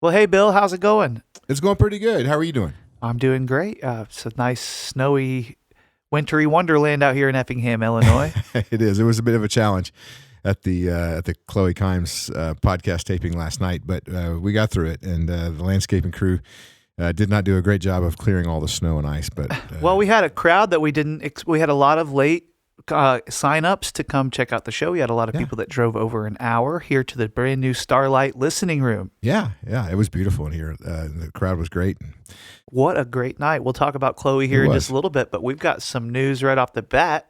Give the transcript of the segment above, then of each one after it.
Well, hey, Bill, how's it going? It's going pretty good. How are you doing? I'm doing great. It's a nice, snowy, wintry wonderland out here in Effingham, Illinois. It is. It was a bit of a challenge at the Chloe Kimes podcast taping last night, but we got through it, and the landscaping crew did not do a great job of clearing all the snow and ice. But well, we had a crowd that we had a lot of late sign-ups to come check out the show. We had a lot of people that drove over an hour here to the brand new Starlight listening room. Yeah, it was beautiful in here. The crowd was great. What a great night. We'll talk about Chloe here in just a little bit, but we've got some news right off the bat.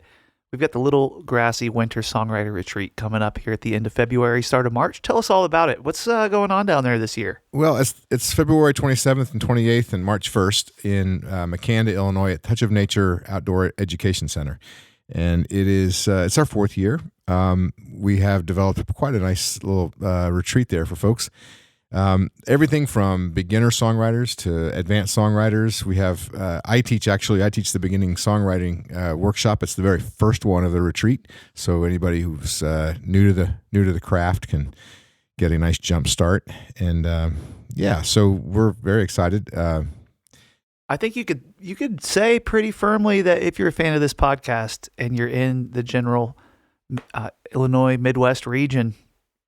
We've got the Little Grassy Winter Songwriter Retreat coming up here at the end of February, start of March. Tell us all about it. What's going on down there this year? Well, it's February 27th and 28th and March 1st in McDonald, Illinois at Touch of Nature Outdoor Education Center. And it is it's our fourth year. We have developed quite a nice little retreat there for folks. Everything from beginner songwriters to advanced songwriters. We have I teach the beginning songwriting workshop. It's the very first one of the retreat. So anybody who's new to the craft can get a nice jump start. And so we're very excited. I think you could say pretty firmly that if you're a fan of this podcast and you're in the general Illinois Midwest region,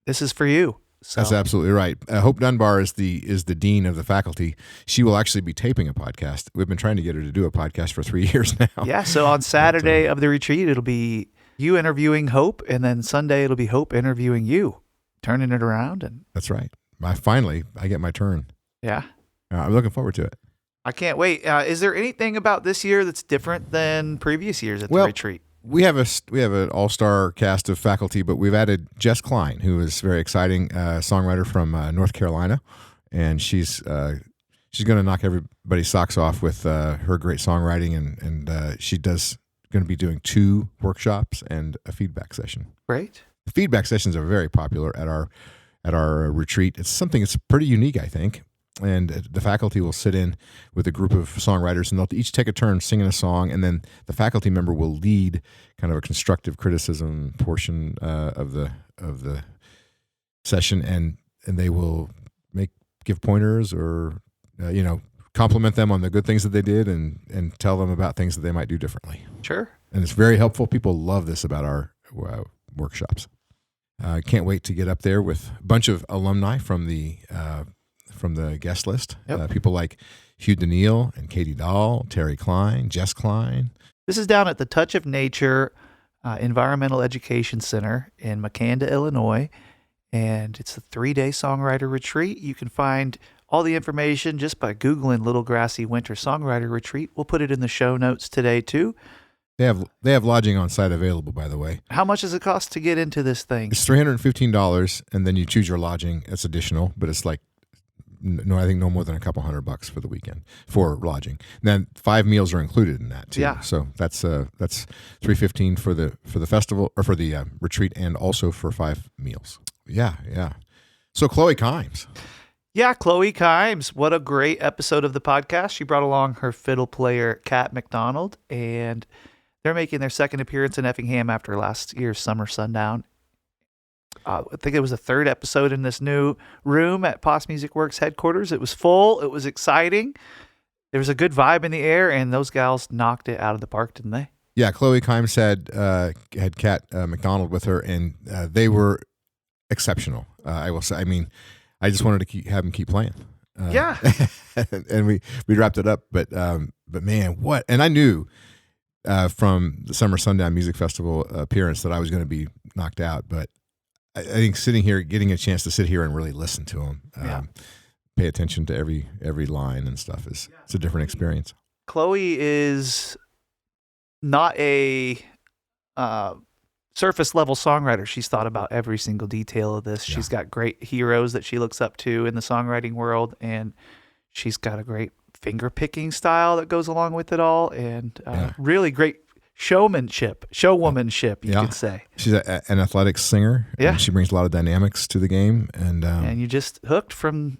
this is for you. So. That's absolutely right. Hope Dunbar is the dean of the faculty. She will actually be taping a podcast. We've been trying to get her to do a podcast for 3 years now. Yeah. So on Saturday of the retreat, it'll be you interviewing Hope, and then Sunday it'll be Hope interviewing you, turning it around. And that's right. I get my turn. Yeah. I'm looking forward to it. I can't wait. Is there anything about this year that's different than previous years at the retreat? We have an all-star cast of faculty, but we've added Jess Klein, who is very exciting songwriter from North Carolina, and she's going to knock everybody's socks off with her great songwriting, and she going to be doing 2 workshops and a feedback session. Great. The feedback sessions are very popular at our retreat. It's something that's pretty unique, I think. And the faculty will sit in with a group of songwriters, and they'll each take a turn singing a song, and then the faculty member will lead kind of a constructive criticism portion of the session, and they will give pointers or compliment them on the good things that they did, and tell them about things that they might do differently. Sure. And it's very helpful. People love this about our workshops. I can't wait to get up there with a bunch of alumni from the guest list. Yep. People like Hugh Daniil and Katie Dahl, Terry Klein, Jess Klein. This is down at the Touch of Nature Environmental Education Center in McDonald, Illinois, and it's a 3-day songwriter retreat. You can find all the information just by Googling Little Grassy Winter Songwriter Retreat. We'll put it in the show notes today, too. They have lodging on site available, by the way. How much does it cost to get into this thing? It's $315, and then you choose your lodging. It's additional, but it's like I think no more than a couple $100 for the weekend for lodging. And then 5 meals are included in that too. Yeah. So that's $315 for the festival or for the retreat, and also for 5 meals. Yeah. So Chloe Kimes. Yeah, Chloe Kimes. What a great episode of the podcast. She brought along her fiddle player, Kat McDonald, and they're making their second appearance in Effingham after last year's Summer Sundown. I think it was the 3rd episode in this new room at Poss Music Works headquarters. It was full. It was exciting. There was a good vibe in the air, and those gals knocked it out of the park, didn't they? Yeah, Chloe Kimes had Kat McDonald with her, and they were exceptional. I will say. I mean, I just wanted to have them keep playing. Yeah, and we wrapped it up. But man, what? And I knew from the Summer Sundown Music Festival appearance that I was going to be knocked out, but I think sitting here, getting a chance to sit here and really listen to them, pay attention to every line and stuff it's a different experience. Chloe is not a surface level songwriter. She's thought about every single detail of this. Yeah. She's got great heroes that she looks up to in the songwriting world, and she's got a great finger picking style that goes along with it all, and really great showwomanship, you could say. She's an athletic singer. Yeah. And she brings a lot of dynamics to the game. And you just hooked from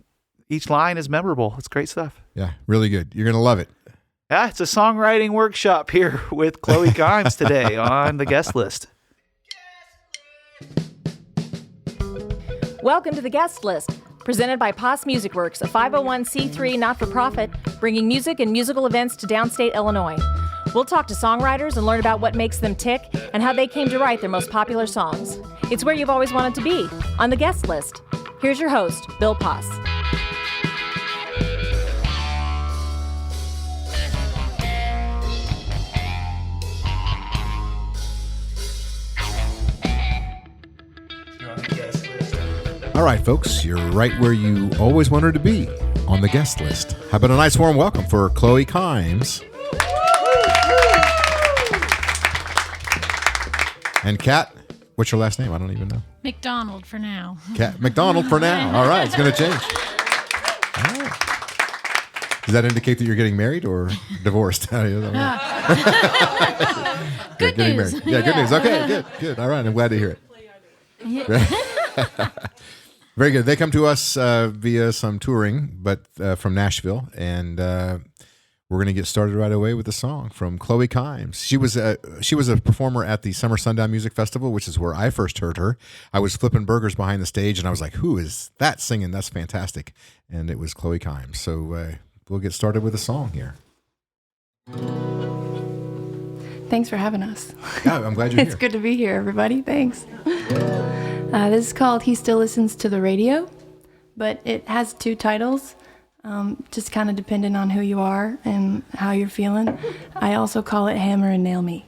each line is memorable. It's great stuff. Yeah, really good. You're going to love it. Yeah, it's a songwriting workshop here with Chloe Kimes today on the guest list. Welcome to the guest list. presented by POS Music Works, a 501c3 not-for-profit, bringing music and musical events to downstate Illinois. We'll talk to songwriters and learn about what makes them tick and how they came to write their most popular songs. It's where you've always wanted to be, on the guest list. Here's your host, Bill POS. All right, folks, you're right where you always wanted to be, on the guest list. How about a nice warm welcome for Chloe Kimes and Kat. What's your last name? I don't even know. McDonald for now. Kat McDonald for now. All right, it's going to change. All right. Does that indicate that you're getting married or divorced? Good getting news. married. Yeah, good news. Okay, good. All right, I'm glad to hear it. Very good. They come to us via some touring, but from Nashville, and we're going to get started right away with a song from Chloe Kimes. She was a performer at the Summer Sundown Music Festival, which is where I first heard her. I was flipping burgers behind the stage, and I was like, "Who is that singing? That's fantastic!" And it was Chloe Kimes. So we'll get started with a song here. Thanks for having us. Yeah, I'm glad you're It's here. good to be here, everybody. Thanks. This is called He Still Listens to the Radio, but it has two titles, just kind of depending on who you are and how you're feeling. I also call it Hammer and Nail Me.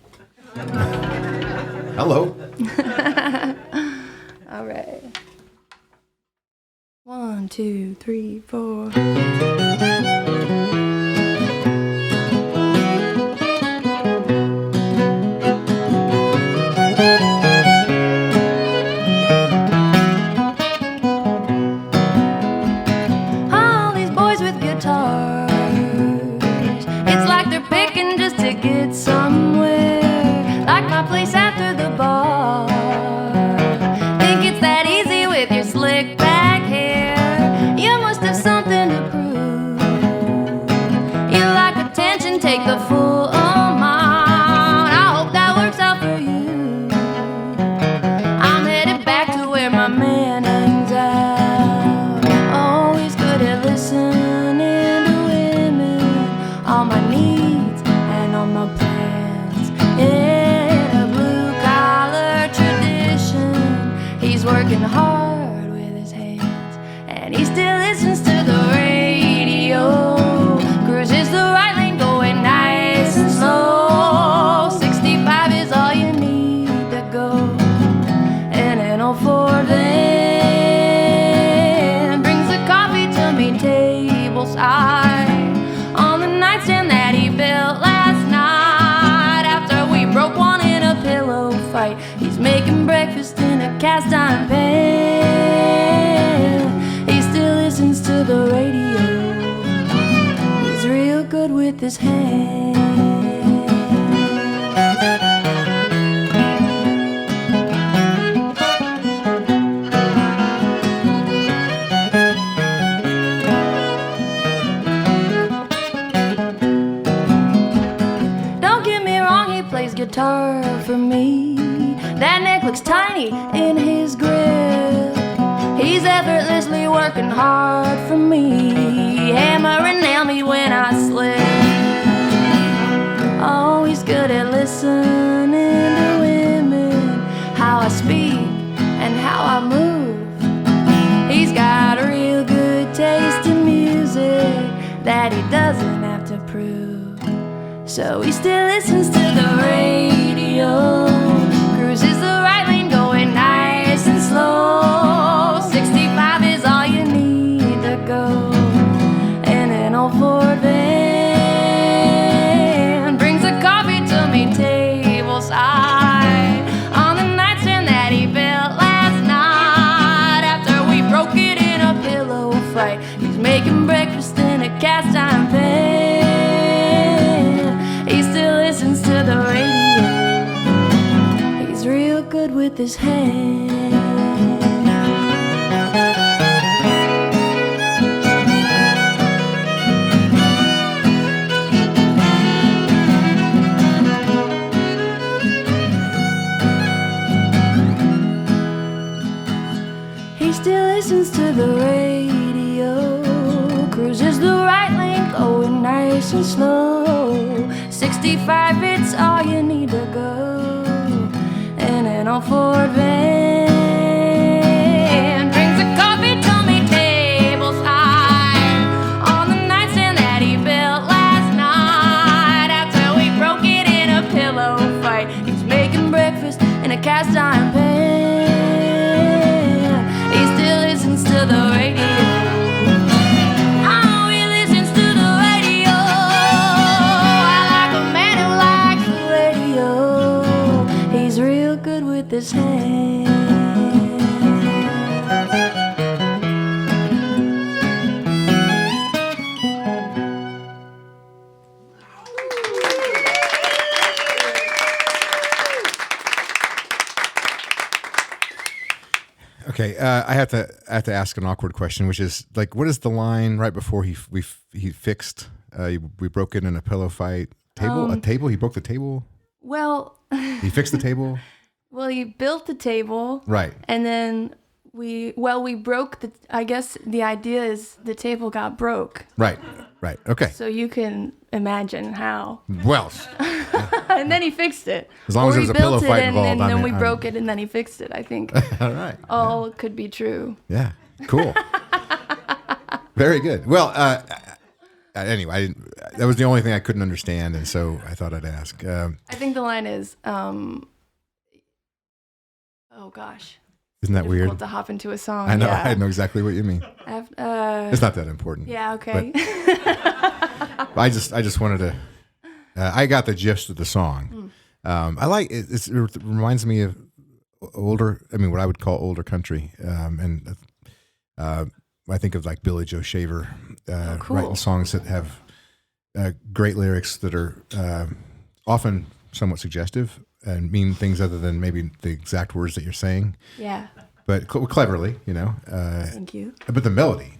Hello. All right. 1, 2, 3, 4. Cast iron pan. He still listens to the radio. He's real good with his hands. Don't get me wrong, he plays guitar for me. That neck looks tiny in his grip. He's effortlessly working hard for me. Hammer and nail me when I slip. Oh, he's good at listening to women, how I speak and how I move. He's got a real good taste in music that he doesn't have to prove. So he still listens to the radio. Cruises the right lane going nice and slow. 65 is all you need to go. And an old Ford van brings a coffee to me tableside. On the nightstand that he built last night. After we broke it in a pillow fight. He's making breakfast in a cast iron pan. He still listens to the radio. Real good with his hands. He still listens to the radio. nice and slow. 65, it's all you need to go. In an old Ford van, drinks a coffee, told me table sign on the nightstand that he built last night. After we broke it in a pillow fight, he's making breakfast in a cast iron pan. He still listens to the radio. Oh, he listens to the radio. I like a man who likes the radio. He's real good with his hands. Okay, I have to ask an awkward question, which is like, what is the line right before he fixed? We broke it in a pillow fight. A table. He broke the table. Well, He fixed the table. well, he built the table, Right. and then we broke the. I guess the idea is the table got broke, Right. Okay. so you can imagine how. Well, And then he fixed it. As long as Or there was he a pillow built it fight and involved, then I'm- we I'm- broke it, and then he fixed it. I think all right. all could be true. Yeah. Cool. Very good. Well, anyway, that was the only thing I couldn't understand, and so I thought I'd ask. I think the line is, oh gosh, Isn't that difficult weird? to hop into a song. I know. Yeah. I know exactly what you mean. It's not that important. Yeah. Okay. I just wanted to. I got the gist of the song. I like it. It reminds me of older. I mean, what I would call older country. And I think of like Billy Joe Shaver cool. writing songs that have great lyrics that are often somewhat suggestive and mean things other than maybe the exact words that you're saying, Yeah. but cleverly, you know. Thank you. But the melody.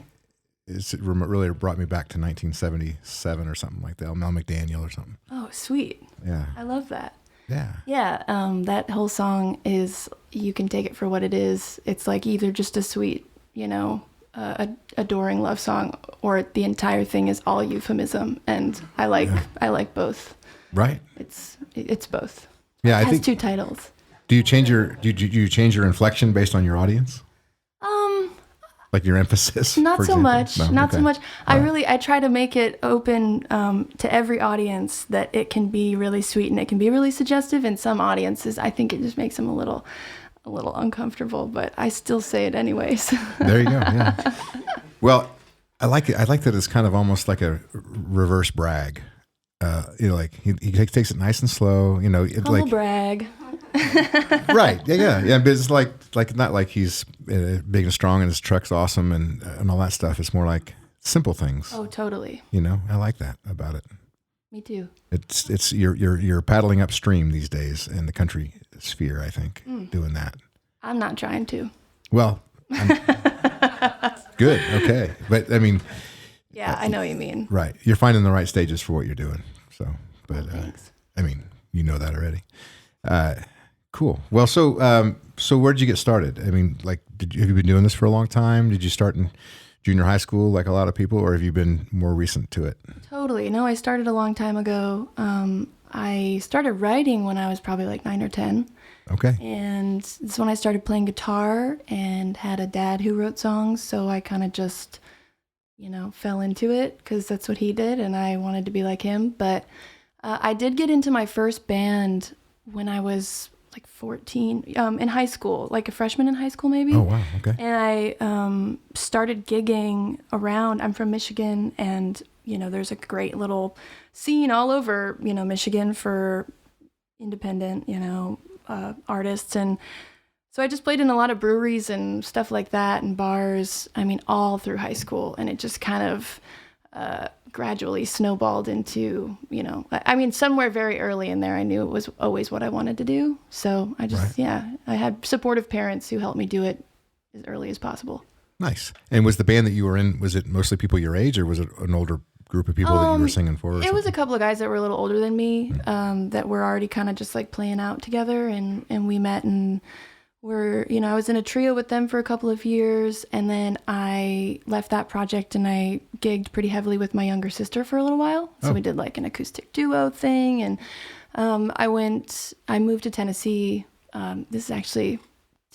It really brought me back to 1977 or something like that. Mel McDaniel or something. Oh, sweet. Yeah. I love that. Yeah. Yeah. That whole song is, you can take it for what it is. It's like either just a sweet, adoring love song, or the entire thing is all euphemism. And I like both. Right. It's both. Yeah. It I has think. two titles. Do you change your inflection based on your audience? Like your emphasis? Not for so example? much. No? Not so Okay. much. I try to make it open to every audience, that it can be really sweet and it can be really suggestive. In some audiences, I think it just makes them a little uncomfortable, but I still say it anyways. There you go. Yeah. Well, I like it. I like that it's kind of almost like a reverse brag. Like he takes it nice and slow. Humble brag. Right. Yeah. But it's like not like he's big and strong and his truck's awesome and all that stuff. It's more like simple things. Oh, totally. I like that about it. Me too. It's you're paddling upstream these days in the country sphere. I think doing that. I'm not trying to. Well, good. Okay, but I mean, Yeah, I know what you mean. right? You're finding the right stages for what you're doing. So, but Thanks. I mean, you know that already. Cool. Well, so where did you get started? I mean, like, have you been doing this for a long time? Did you start in junior high school like a lot of people, or have you been more recent to it? Totally. No, I started a long time ago. I started writing when I was probably like 9 or 10. Okay. And it's when I started playing guitar and had a dad who wrote songs. So I kind of just, fell into it because that's what he did. And I wanted to be like him. But I did get into my first band when I was like 14 in high school, like a freshman in high school, maybe. Oh, wow. Okay. And I started gigging around. I'm from Michigan, and, there's a great little scene all over, Michigan for independent, artists. And so I just played in a lot of breweries and stuff like that and bars, all through high school. And it just kind of gradually snowballed into, somewhere very early in there, I knew it was always what I wanted to do. So I just, I had supportive parents who helped me do it as early as possible. Nice. And was the band that you were in, was it mostly people your age, or was it an older group of people that you were singing for? It was a couple of guys that were a little older than me, that were already kind of just like playing out together, and we met and I was in a trio with them for a couple of years, and then I left that project and I gigged pretty heavily with my younger sister for a little while. So we did like an acoustic duo thing, and I moved to Tennessee. This is actually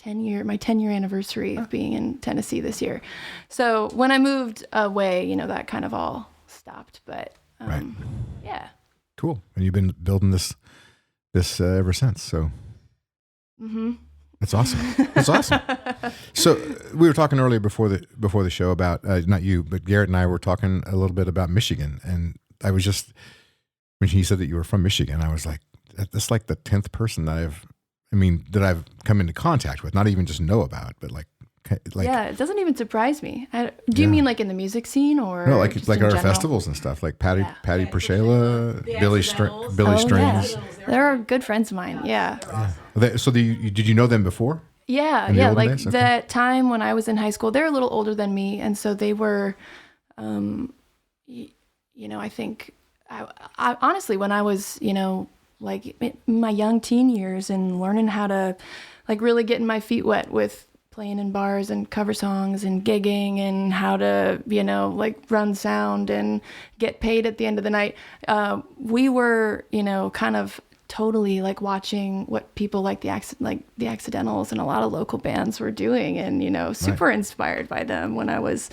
my 10-year anniversary of being in Tennessee this year. So when I moved away, that kind of all stopped, but right. Yeah. Cool. And you've been building this ever since. So that's awesome. That's awesome. So we were talking earlier before the show about not you, but Garrett and I were talking a little bit about Michigan, and I was just when he said that you were from Michigan, I was like, that's like the 10th person that I've come into contact with, not even just know about, but like yeah, it doesn't even surprise me. Do you mean like in the music scene or no, like just our in general? Festivals and stuff, like Patty Prashela, Billy Strings. Yeah. They're good friends of mine. Yeah. So did you know them before? Yeah, in the olden like days? Okay. the time when I was in high school, they're a little older than me, and so they were, I think, I honestly, when I was, like in my young teen years and learning how to, like, really getting my feet wet with playing in bars and cover songs and gigging and how to, like run sound and get paid at the end of the night, we were, kind of totally like watching what people like the Accidentals and a lot of local bands were doing, and super inspired by them when I was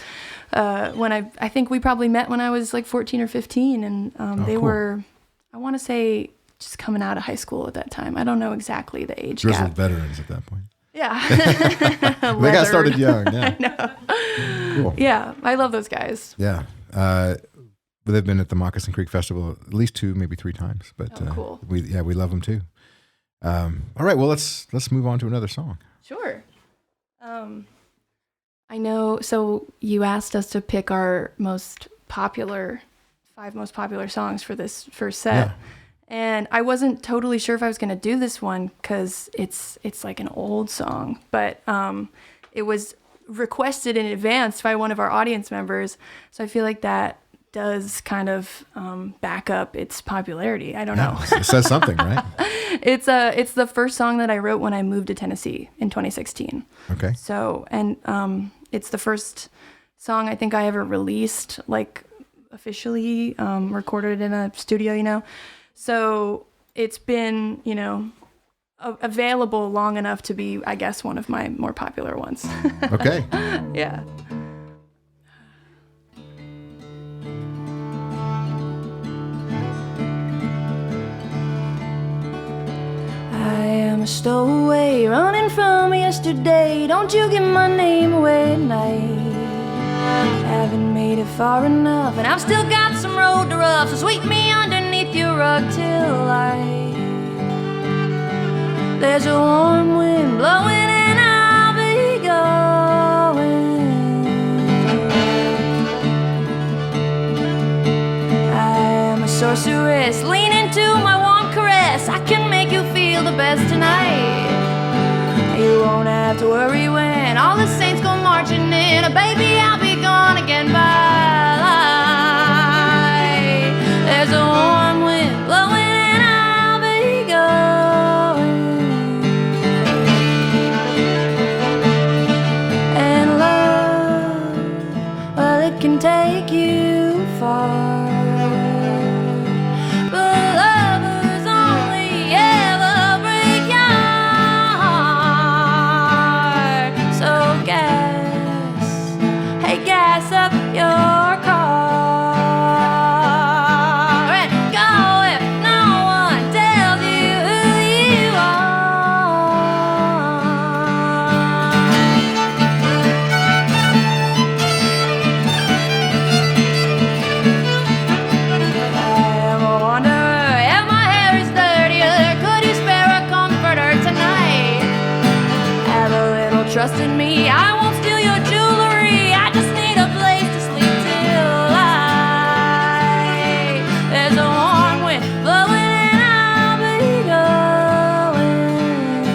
I think we probably met when I was like 14 or 15, and they cool. were, I want to say, just coming out of high school at that time. I don't know exactly the age Grizzled gap. veterans at that point. Yeah. They got started young. Yeah. I know. Cool. Yeah, I love those guys. Yeah. They've been at the Moccasin Creek Festival at least 2, maybe 3 times. But cool. We love them too. All right. Well, let's move on to another song. Sure. I know. So you asked us to pick our 5 most popular songs for this first set. Yeah. And I wasn't totally sure if I was going to do this one because it's like an old song, but it was requested in advance by one of our audience members. So I feel like that does kind of back up its popularity. I don't know. It says something, right? It's the first song that I wrote when I moved to Tennessee in 2016. Okay. So, and it's the first song I think I ever released, like officially recorded in a studio, So it's been, available long enough to be, I guess, one of my more popular ones. Okay. Yeah. I am a stowaway running from yesterday. Don't you give my name away at night. Haven't made it far enough, and I've still got some road to rough. So sweep me underneath your rug till there's a warm wind blowing, and I'll be going. I am a sorceress, lean into my warm caress. I can make you feel the best tonight. You won't have to worry when all the saints go marching in. Baby, I'll be gone again by light. There's a warm wind blowing, and I'll be going. And love, well, it can take you far. Trust in me, I won't steal your jewelry. I just need a place to sleep till light. There's a warm wind blowing, and I'll be going.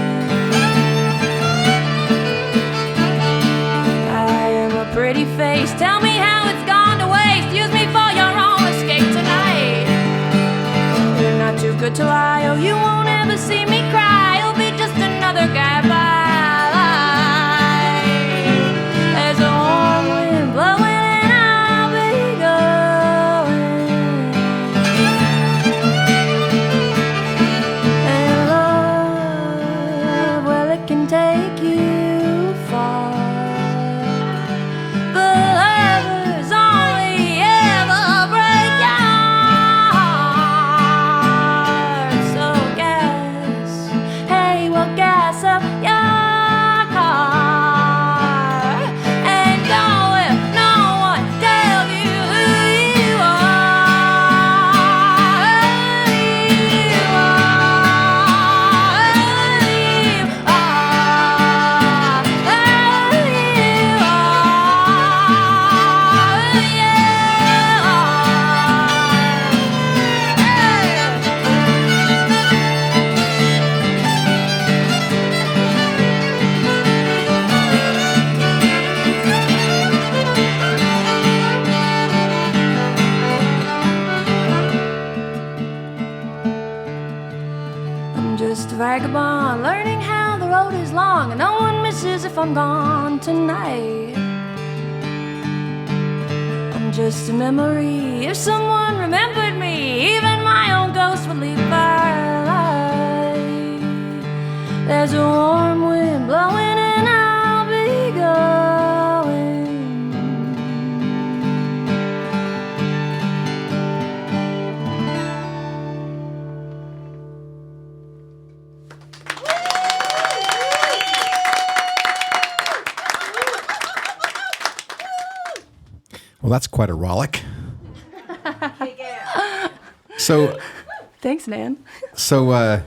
I am a pretty face, tell me how it's gone to waste. Use me for your own escape tonight. You're not too good to lie, oh, you won't ever see me cry. You'll be just another guy by. vagabond, learning how the road is long, and no one misses if I'm gone tonight. I'm just a memory. If someone remembered me, even my own ghost would leave firelight. There's a warm wind blowing and I'll be going. Well, that's quite a rollick. So, Thanks, Nan. so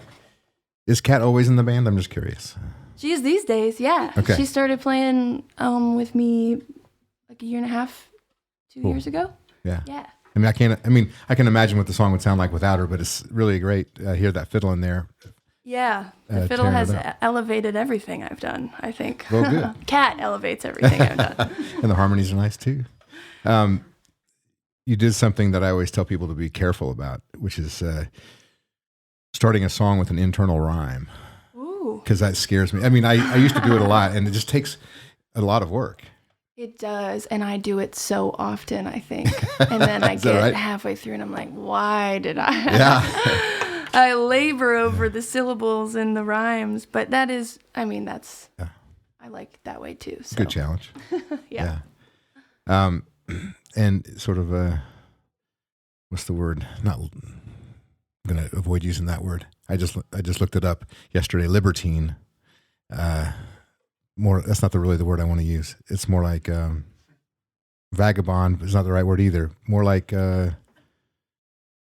is Kat always in the band? I'm just curious. She is these days, yeah. Okay. She started playing with me like a year and a half, 2 Cool. years ago. Yeah. Yeah. I can imagine what the song would sound like without her, but it's really great. Hear that fiddle in there. Yeah. The fiddle tearing it has up. elevated everything I've done, I think. Well, good. Cat elevates everything I've done. And the harmonies are nice too. You did something that I always tell people to be careful about, which is starting a song with an internal rhyme, Ooh. because that scares me. I mean, I used to do it a lot, and it just takes a lot of work. It does, and I do it so often, I think. And then I Is that get right? halfway through and I'm like, why did I? Yeah. I labor over the syllables and the rhymes, but that is, I mean, that's, Yeah. I like it that way too. So. Good challenge. Yeah. And sort of what's the word? I'm going to avoid using that word. I just looked it up yesterday. Libertine. More. That's not really the word I want to use. It's more like vagabond. Is not the right word either. More like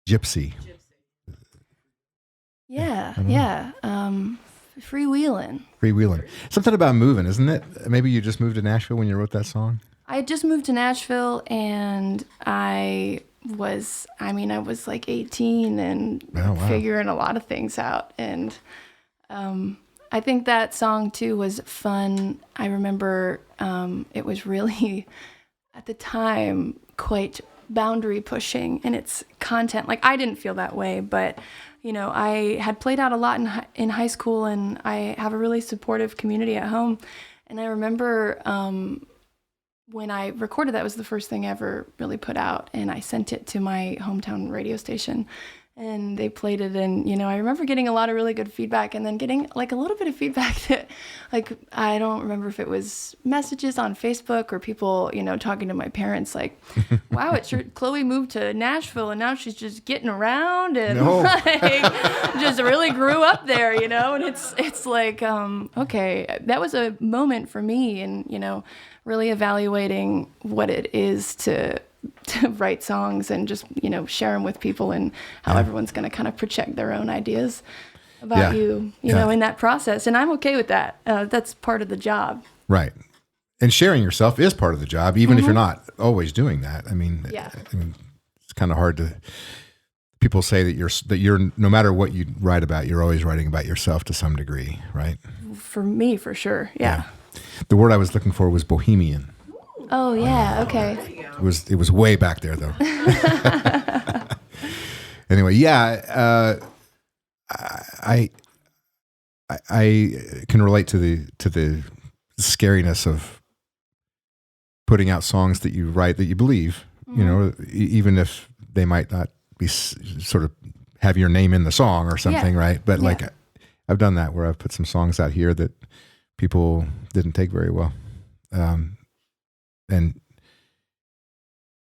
gypsy. Yeah. I don't know. Yeah. Freewheeling. Freewheeling. Something about moving, isn't it? Maybe you just moved to Nashville when you wrote that song. I had just moved to Nashville and I was like 18 and Oh, wow. figuring a lot of things out. And I think that song too was fun. I remember it was really, at the time, quite boundary pushing in its content. Like, I didn't feel that way, but you know, I had played out a lot in high school, and I have a really supportive community at home. And I remember when I recorded that, was the first thing I ever really put out, and I sent it to my hometown radio station, and they played it. And you know, I remember getting a lot of really good feedback, and then getting like a little bit of feedback that, like, I don't remember if it was messages on Facebook or people, you know, talking to my parents like, wow, it's your Chloe moved to Nashville and now she's just getting around and No. like just really grew up there, you know. And it's like, okay, that was a moment for me, and you know, really evaluating what it is to write songs and just, you know, share them with people, and how everyone's going to kind of project their own ideas about you know, in that process. And I'm okay with that. That's part of the job. Right. And sharing yourself is part of the job, even if you're not always doing that. I mean, it's kind of hard to. People say that you're no matter what you write about, you're always writing about yourself to some degree, right? For me, for sure. Yeah. The word I was looking for was bohemian. Oh yeah. Okay. It was way back there though. Anyway, I can relate to the scariness of putting out songs that you write that you believe, you know, even if they might not be sort of have your name in the song or something, right? But like, I've done that where I've put some songs out here that people didn't take very well, and then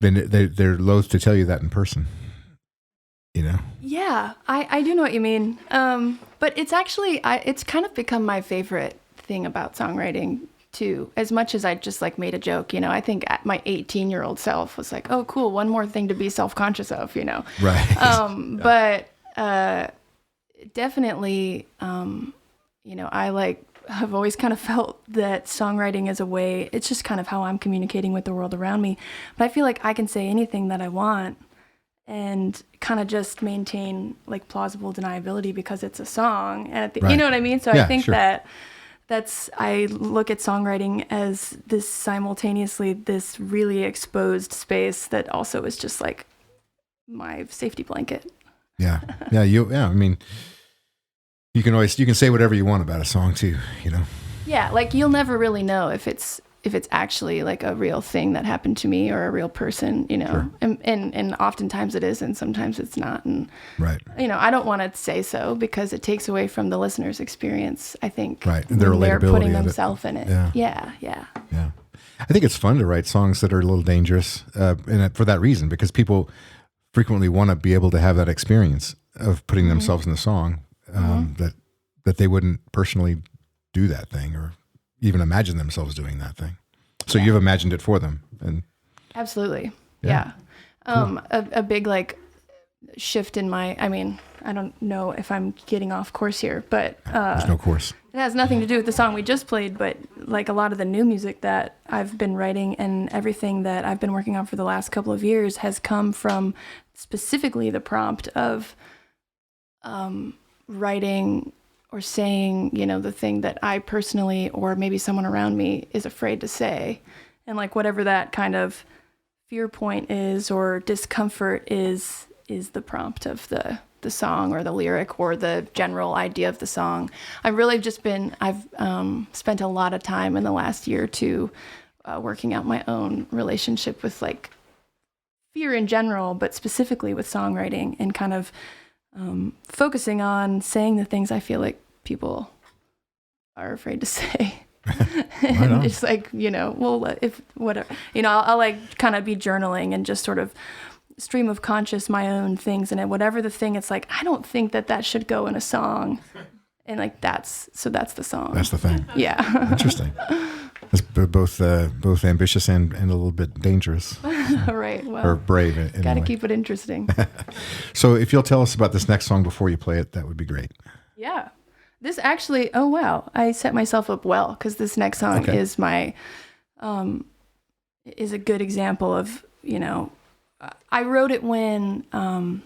they're loath to tell you that in person, you know. Yeah, I do know what you mean. But it's actually, it's kind of become my favorite thing about songwriting too. As much as I just like made a joke, you know, I think my 18-year-old self was like, oh, cool, one more thing to be self-conscious of, you know. Right. But definitely, you know, I've always kind of felt that songwriting is a way, it's just kind of how I'm communicating with the world around me. But I feel like I can say anything that I want and kind of just maintain like plausible deniability because it's a song. And you know what I mean? So I think I look at songwriting as this simultaneously this really exposed space that also is just like my safety blanket. Yeah. I mean, You can say whatever you want about a song too, you know. Yeah, like you'll never really know if it's actually like a real thing that happened to me or a real person, you know. Sure. And oftentimes it is, and sometimes it's not. And Right. you know, I don't want to say so because it takes away from the listener's experience, I think. Right. And their when they're relatability putting of it. themselves in it. Yeah. Yeah. Yeah. I think it's fun to write songs that are a little dangerous, and for that reason, because people frequently want to be able to have that experience of putting Mm-hmm. themselves in the song, that they wouldn't personally do that thing or even imagine themselves doing that thing. So you've imagined it for them, and Absolutely. Yeah. Yeah. A big like shift in my, I mean, I don't know if I'm getting off course here, but there's no course. it has nothing to do with the song we just played, but like a lot of the new music that I've been writing and everything that I've been working on for the last couple of years has come from specifically the prompt of writing or saying, you know, the thing that I personally or maybe someone around me is afraid to say. And like whatever that kind of fear point is or discomfort is the prompt of the song or the lyric or the general idea of the song. I've spent a lot of time in the last year or two working out my own relationship with like fear in general, but specifically with songwriting and kind of focusing on saying the things I feel like people are afraid to say. And it's like, you know, well, if whatever, you know, I'll like kind of be journaling and just sort of stream of conscious my own things, and whatever the thing, it's like I don't think that should go in a song, and like that's the song. That's the thing. Yeah. Interesting. It's both ambitious and a little bit dangerous. Right. Well, Or brave. Anyway. Got to keep it interesting. So if you'll tell us about this next song before you play it, that would be great. Yeah. This actually, oh wow, I set myself up well because this next song is my, is a good example of, you know, I wrote it when, I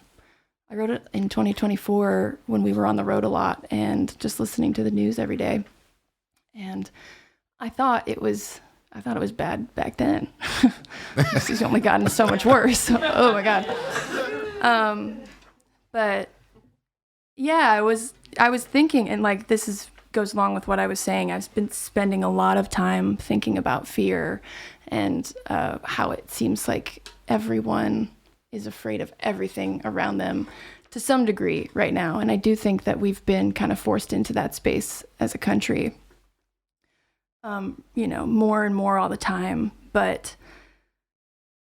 wrote it in 2024 when we were on the road a lot and just listening to the news every day. And I thought it was bad back then. It's only gotten so much worse. Oh my God. But yeah, I was thinking, and like goes along with what I was saying. I've been spending a lot of time thinking about fear and how it seems like everyone is afraid of everything around them to some degree right now. And I do think that we've been kind of forced into that space as a country, you know, more and more all the time. But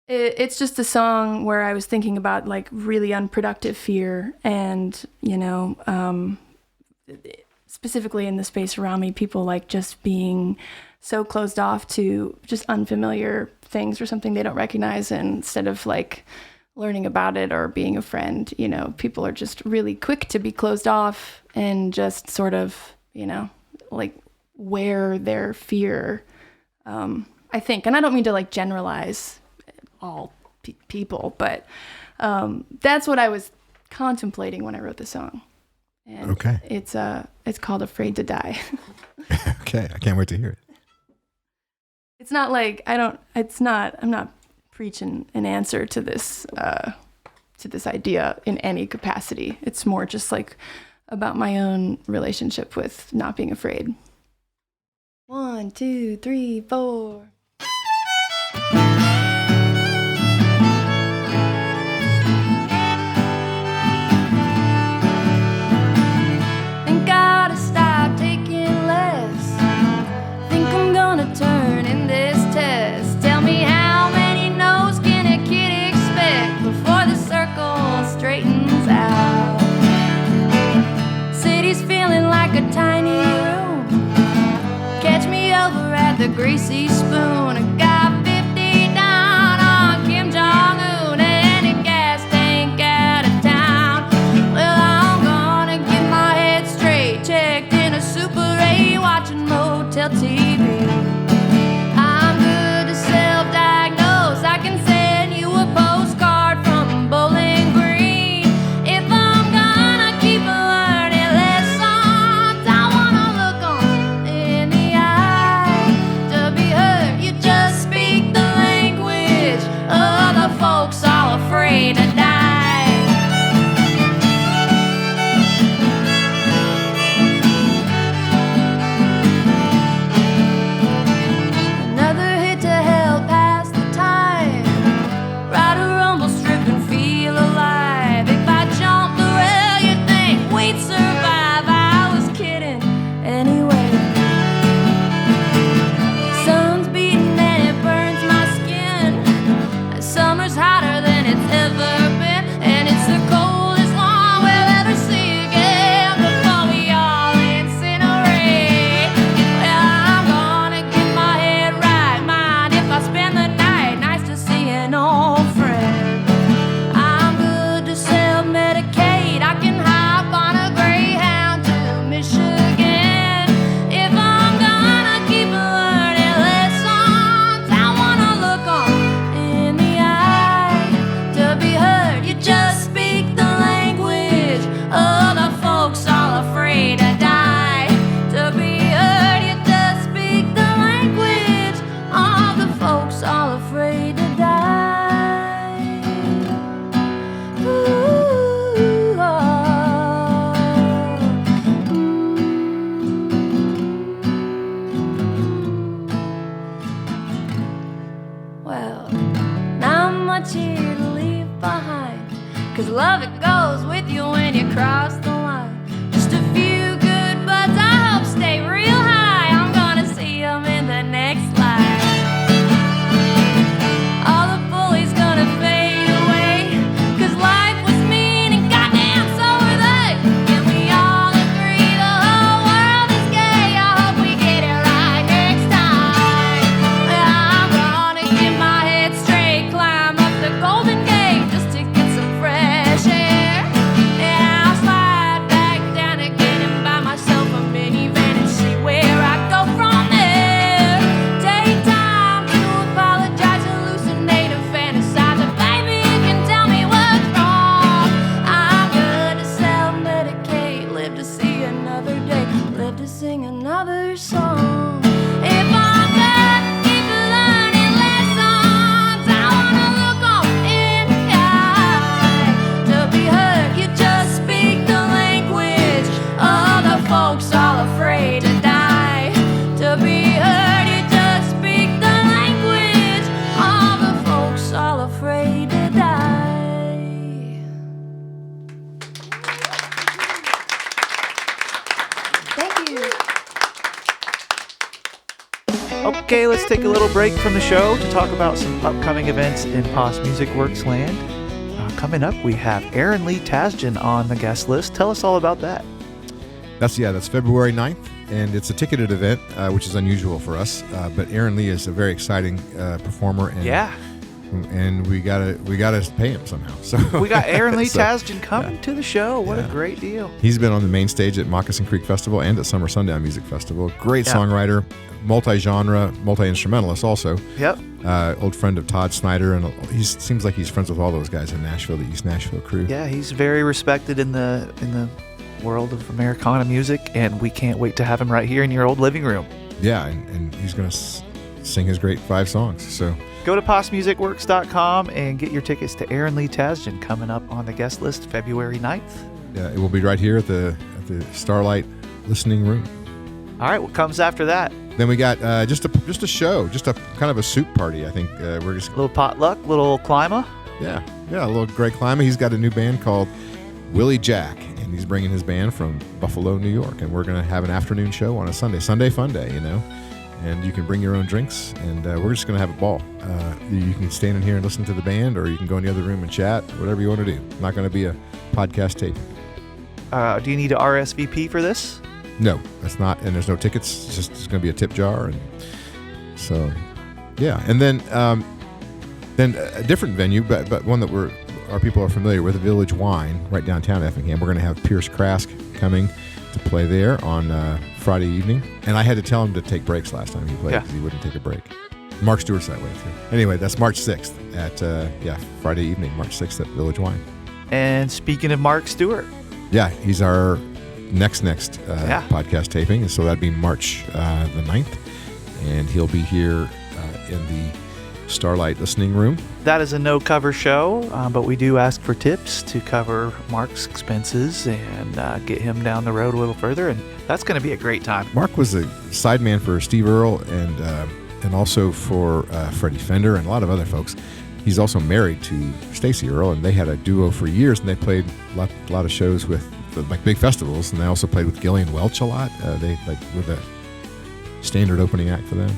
it's just a song where I was thinking about like really unproductive fear and, you know, specifically in the space around me, people like just being so closed off to just unfamiliar things or something they don't recognize. And instead of like learning about it or being a friend, you know, people are just really quick to be closed off and just sort of, you know, like wear their fear, I think. And I don't mean to like generalize all people, but that's what I was contemplating when I wrote the song. And Okay. It's called Afraid to Die. Okay. I can't wait to hear it. It's not like I'm not preaching an answer to this idea in any capacity. It's more just like about my own relationship with not being afraid. 1, 2, 3, 4. Think gotta stop taking less. Think I'm gonna turn in this test. Tell me how many no's can a kid expect before the circle straightens out? City's feeling like a tiny room. Catch me over at the Greasy Spoon. I got 50 summer's hotter than it's ever been, and it's the coldest one we'll ever see again before we all incinerate. Well, I'm gonna get my head right. Mind if I spend the night? Nice to see an old friend. I'm good to self-medicate. I can hop on a Greyhound to Michigan. If I'm gonna keep learning lessons, I wanna look 'em in the eye. To be heard, you just speak the language of the folks all afraid to die. To be heard, you just speak the language of the folks all afraid to die. Ooh, well, not much here to leave behind, 'cause love it goes with you when you cross the line. Just a few good buds I hope stay real high. I'm gonna see 'em in the next life. All the bullies gonna fade away, 'cause life was mean and goddamn so were they. And we all agree the whole world is gay. I hope we get it right next time. Well, I'm gonna get my head straight, climb up the Golden Gate just to get some fresh air. And I'll slide back down again and buy myself a minivan and see where I go from there. Take time to apologize, hallucinate and fantasize, and baby, you can tell me what's wrong. I'm good to self-medicate, live to see another day, live to sing another song. If I'm done, keep learning lessons, I wanna look 'em in the eye. To be heard, you just speak the language of the folks all afraid to die. To be heard, you just speak the language of the folks all afraid to die. Thank you. Okay, let's take a little break from the show to talk about some upcoming events in Pos Music Works land. Coming up, we have Aaron Lee Tasjan on the guest list. Tell us all about that. That's February 9th, and it's a ticketed event, which is unusual for us. But Aaron Lee is a very exciting performer, and Yeah, and we gotta pay him somehow. So we got Aaron Lee So, Tasjan coming to the show. What a Yeah. great deal. He's been on the main stage at Moccasin Creek Festival and at Summer Sundown Music Festival. Great Yeah. songwriter, multi-genre, multi-instrumentalist also. Yep. Old friend of Todd Snyder, and he seems like he's friends with all those guys in Nashville, the East Nashville crew. Yeah, he's very respected in the world of Americana music, and we can't wait to have him right here in your old living room. Yeah, and he's going to sing his great 5 songs. So Go to posmusicworks.com and get your tickets to Aaron Lee Tasjan coming up on the guest list February 9th. it will be right here at the Starlight Listening Room. All right, what comes after that? Then we got just a show, just a kind of a soup party. I think we're just A little potluck, little climber. yeah, a little Greg Klima. He's got a new band called Willie Jack, and he's bringing his band from Buffalo, New York, and we're going to have an afternoon show on a Sunday fun day, and you can bring your own drinks, and we're just going to have a ball. You can stand in here and listen to the band, or you can go in the other room and chat, whatever you want to do. Not going to be a podcast tape. Do you need a RSVP for this? No, that's not, and there's no tickets. It's going to be a tip jar, and so yeah. And then a different venue, but one that our people are familiar with, Village Wine, right downtown Effingham. We're going to have Pierce Krask coming to play there on Friday evening, and I had to tell him to take breaks last time he played because he wouldn't take a break. Mark Stewart's that way too. Anyway, that's March 6th at Friday evening, March 6th at Village Wine. And speaking of Mark Stewart, Yeah, he's our next podcast taping, and so that'd be March the 9th, and he'll be here in the Starlight Listening Room. that is a no-cover show, but we do ask for tips to cover Mark's expenses and get him down the road a little further, and that's going to be a great time. Mark was a sideman for Steve Earle and also for Freddie Fender and a lot of other folks. He's also married to Stacey Earle, and they had a duo for years, and they played a lot of shows with like big festivals, and they also played with Gillian Welch a lot. They were the standard opening act for them.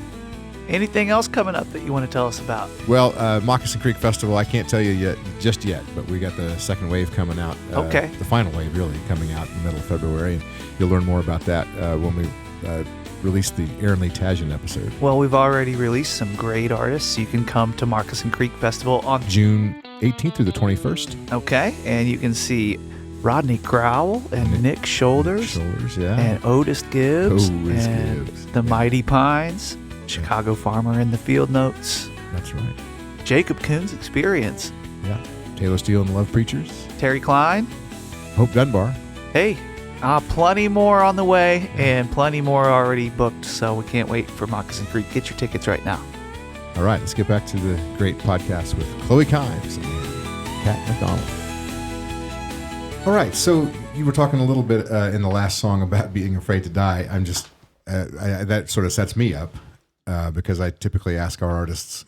Anything else coming up that you want to tell us about? Well, Moccasin Creek Festival, I can't tell you just yet, but we got the second wave coming out. Okay. The final wave, really, coming out in the middle of February. And you'll learn more about that when we release the Aaron Lee Tajian episode. Well, we've already released some great artists. You can come to Moccasin Creek Festival on June 18th through the 21st. Okay. And you can see Rodney Crowell and Nick Shoulders. And Otis Gibbs. And the Mighty Pines. Chicago Farmer in the Field Notes. That's right. Jacob Coon's Experience. Yeah. Taylor Steele and the Love Preachers. Terry Klein. Hope Dunbar. Hey, plenty more on the way and plenty more already booked, so we can't wait for Moccasin Creek. Get your tickets right now. All right, let's get back to the great podcast with Chloe Kimes and Kat McDonald. All right, so you were talking a little bit in the last song about being afraid to die. I'm just, that sort of sets me up. Because I typically ask our artists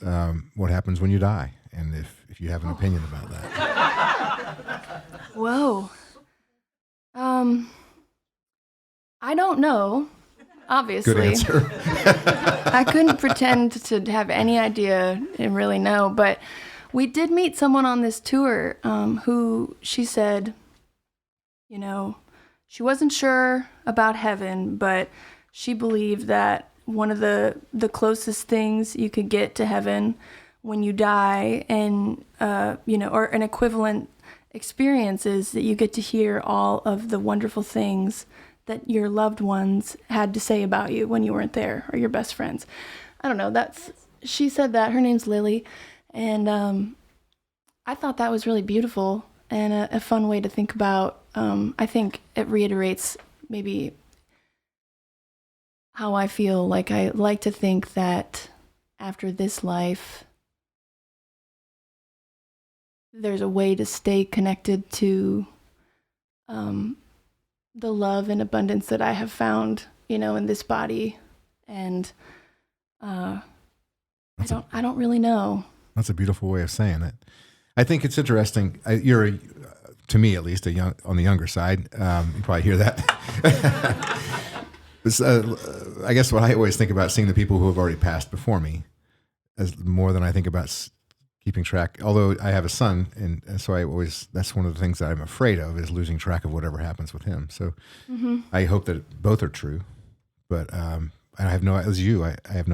what happens when you die, and if you have an opinion about that. Whoa. I don't know, obviously. Good answer. I couldn't pretend to have any idea and really know, but we did meet someone on this tour who she said, she wasn't sure about heaven, but she believed that one of the closest things you could get to heaven when you die, and or an equivalent experience, is that you get to hear all of the wonderful things that your loved ones had to say about you when you weren't there, or your best friends. I don't know. She said that. Her name's Lily, and I thought that was really beautiful and a fun way to think about. I think it reiterates maybe how I feel. Like, I like to think that after this life, there's a way to stay connected to the love and abundance that I have found, in this body. And I don't really know. That's a beautiful way of saying it. I think it's interesting. You're, to me at least, on the younger side. You probably hear that. I guess what I always think about, seeing the people who have already passed before me, as more than I think about keeping track. Although I have a son, and so that's one of the things that I'm afraid of, is losing track of whatever happens with him. So I hope that both are true, but I have no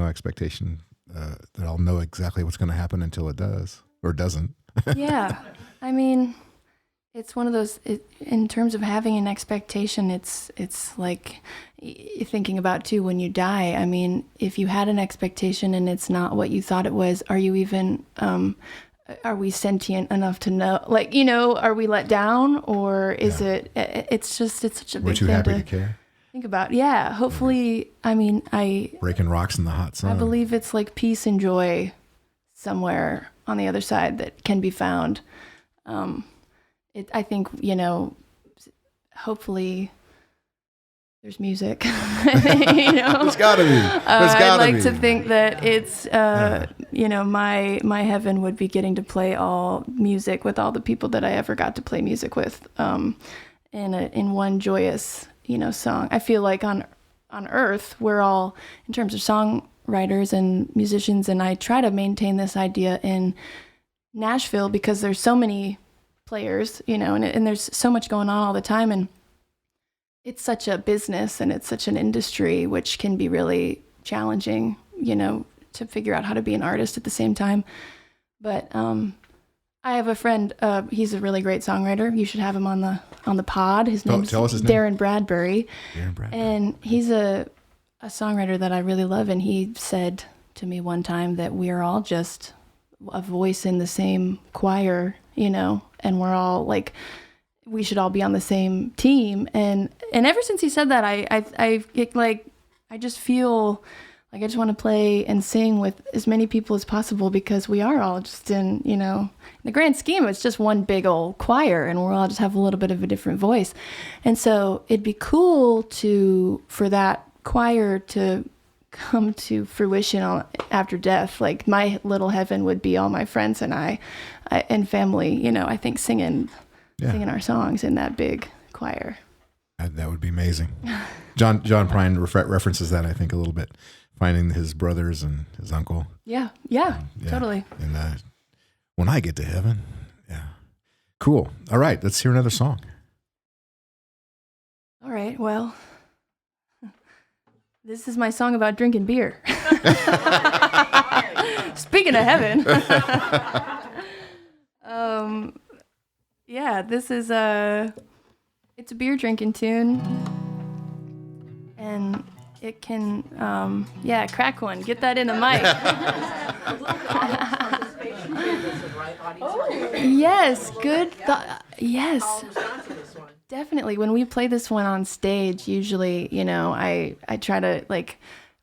expectation that I'll know exactly what's going to happen until it does or doesn't. Yeah, I mean, it's one of those. In terms of having an expectation, it's like thinking about too when you die. I mean, if you had an expectation and it's not what you thought it was, are you even? Are we sentient enough to know? Like, are we let down, or is it? It's such a big thing. We're too happy to care. Think about. Yeah, hopefully. I mean, breaking rocks in the hot sun. I believe it's like peace and joy somewhere on the other side that can be found. I think, hopefully there's music. There's gotta be. I'd like to think that it's, my heaven would be getting to play all music with all the people that I ever got to play music with, in one joyous, song. I feel like on Earth, we're all, in terms of songwriters and musicians, and I try to maintain this idea in Nashville because there's so many players, and there's so much going on all the time, and it's such a business and it's such an industry, which can be really challenging, to figure out how to be an artist at the same time. But I have a friend, he's a really great songwriter. You should have him on the pod. Tell us his name. Darren Bradbury. And he's a songwriter that I really love, and he said to me one time that we're all just a voice in the same choir, and we're all like, we should all be on the same team. And ever since he said that, I just feel like I just want to play and sing with as many people as possible, because we are all just in the grand scheme, it's just one big old choir, and we'll all just have a little bit of a different voice. And so it'd be cool for that choir to come to fruition after death. Like, my little heaven would be all my friends and I and family, I think singing our songs in that big choir. That would be amazing. John Prine references that, I think, a little bit finding his brothers and his uncle. Yeah, totally. And when I get to heaven, yeah. Cool. All right, let's hear another song. All right, well, this is my song about drinking beer. Speaking of heaven. Yeah, this is it's a beer drinking tune. And it can, crack one. Get that in the mic. Yes, good. Yes. Definitely. When we play this one on stage, usually, I try to